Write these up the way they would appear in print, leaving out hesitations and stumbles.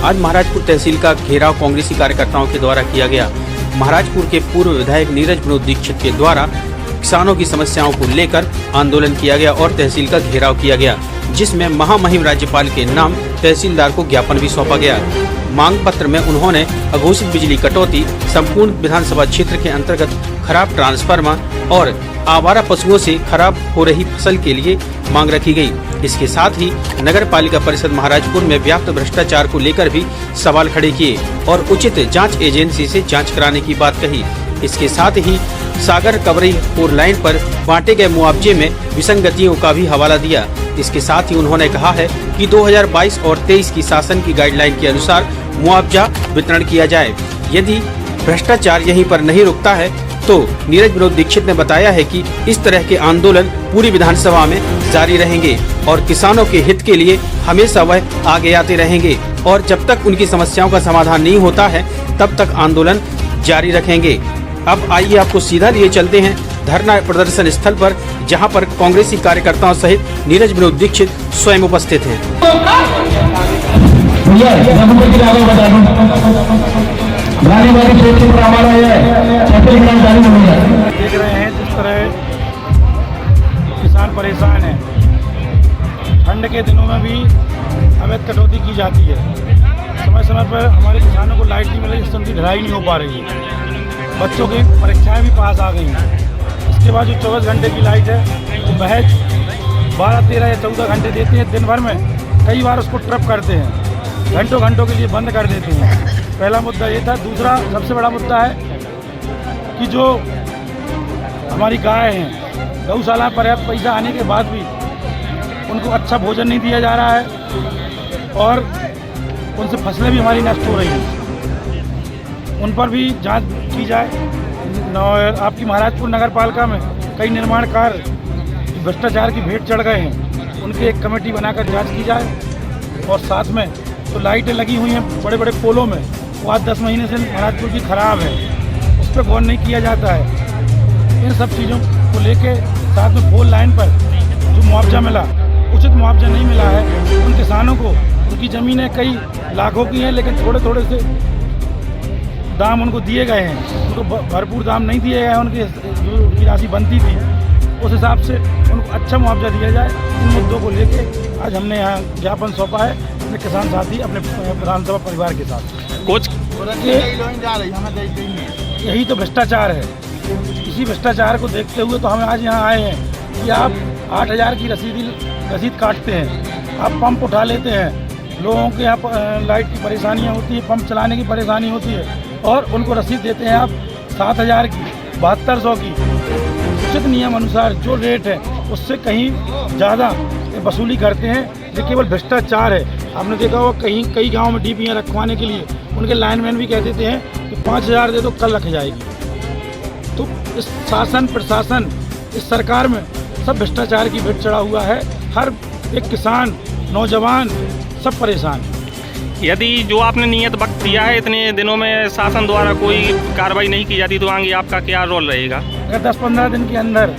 आज महाराजपुर तहसील का घेराव कांग्रेसी कार्यकर्ताओं के द्वारा किया गया। महाराजपुर के पूर्व विधायक नीरज विनोद दीक्षित के द्वारा किसानों की समस्याओं को लेकर आंदोलन किया गया और तहसील का घेराव किया गया, जिसमें महामहिम राज्यपाल के नाम तहसीलदार को ज्ञापन भी सौंपा गया। मांग पत्र में उन्होंने अघोषित बिजली कटौती, संपूर्ण विधानसभा क्षेत्र के अंतर्गत खराब ट्रांसफार्मर और आवारा पशुओं से खराब हो रही फसल के लिए मांग रखी गई। इसके साथ ही नगर पालिका परिषद महाराजपुर में व्याप्त भ्रष्टाचार को लेकर भी सवाल खड़े किए और उचित जांच एजेंसी से जांच कराने की बात कही। इसके साथ ही सागर कवरई 4 लाइन पर बांटे गए मुआवजे में विसंगतियों का भी हवाला दिया। इसके साथ ही उन्होंने कहा है कि 2022 और 23 की शासन की गाइडलाइन के अनुसार मुआवजा वितरण किया जाए। यदि भ्रष्टाचार यहीं पर नहीं रुकता है तो नीरज विनोद दीक्षित ने बताया है कि इस तरह के आंदोलन पूरी विधानसभा में जारी रहेंगे और किसानों के हित के लिए हमेशा वह आगे आते रहेंगे और जब तक उनकी समस्याओं का समाधान नहीं होता है तब तक आंदोलन जारी रखेंगे। अब आइए आपको सीधा लिए चलते हैं धरना प्रदर्शन स्थल पर, जहां पर कांग्रेसी कार्यकर्ताओं सहित नीरज विनोद दीक्षित स्वयं उपस्थित हैं। देख रहे हैं जिस तरह किसान परेशान हैं। ठंड के दिनों में भी अवैध कटौती की जाती है। समय समय पर हमारे किसानों को लाइट नहीं मिल रही, जिससे उनकी ढलाई नहीं हो पा रही है। बच्चों की परीक्षाएं भी पास आ गई हैं। इसके बाद जो 24 घंटे की लाइट है वो महज 12, 13 या 14 घंटे देती है दिन भर में। कई बार उसको ट्रप करते हैं, घंटों घंटों के लिए बंद कर देते हैं। पहला मुद्दा ये था। दूसरा सबसे बड़ा मुद्दा है कि जो हमारी गाय हैं, गौशाला पर्याप्त पैसा आने के बाद भी उनको अच्छा भोजन नहीं दिया जा रहा है और उनसे फसलें भी हमारी नष्ट हो रही हैं। उन पर भी जांच की जाए। और आपकी महाराजपुर नगर पालिका में कई निर्माण कार्य भ्रष्टाचार की भेंट चढ़ गए हैं, उनकी एक कमेटी बनाकर जांच की जाए। और साथ में तो लाइटें लगी हुई हैं बड़े बड़े पोलों में, वो आज 10 महीने से महाराजपुर की खराब है, उस पर गौर नहीं किया जाता है। इन सब चीज़ों को लेके साथ में 4 लाइन पर जो मुआवजा मिला, उचित मुआवजा नहीं मिला है उन किसानों को। उनकी ज़मीनें कई लाखों की हैं, लेकिन थोड़े थोड़े से दाम उनको दिए गए हैं, उनको भरपूर दाम नहीं दिए गए। उनकी जो उनकी राशि बनती थी उस हिसाब से उनको अच्छा मुआवजा दिया जाए। इन मुद्दों को लेके आज हमने यहाँ ज्ञापन सौंपा है अपने किसान साथी, अपने विधानसभा परिवार के साथ। कुछ यही तो भ्रष्टाचार है। इसी भ्रष्टाचार को देखते हुए तो हम आज यहाँ आए हैं कि आप 8,000 की रसीद काटते हैं, आप पंप उठा लेते हैं, लोगों के यहाँ लाइट की परेशानियाँ होती है, पंप चलाने की परेशानी होती है और उनको रसीद देते हैं आप 7,000 की, 7200 की। उचित नियम अनुसार जो रेट है उससे कहीं ज़्यादा वसूली करते हैं। ये केवल भ्रष्टाचार है। आपने देखा होगा कई गाँव में डीपीयाँ रखवाने के लिए उनके लाइनमैन भी कह देते हैं कि 5,000 दे दो, कल रख जाएगी। तो इस शासन प्रशासन, इस सरकार में सब भ्रष्टाचार की भेंट चढ़ा हुआ है। हर एक किसान, नौजवान सब परेशान है। यदि जो आपने नियत वक्त दिया है इतने दिनों में शासन द्वारा कोई कार्रवाई नहीं की जाती तो आगे आपका क्या रोल रहेगा? अगर 10-15 दिन के अंदर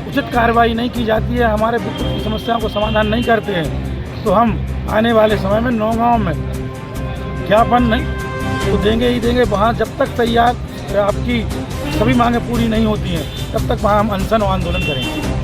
उचित कार्रवाई नहीं की जाती है, हमारे विद्युत की समस्याओं को समाधान नहीं करते हैं, तो हम आने वाले समय में नौगांव में ज्ञापन नहीं तो देंगे ही देंगे। वहाँ जब तक तैयार आपकी सभी मांगें पूरी नहीं होती हैं तब तक वहाँ हम अनशन और आंदोलन करेंगे।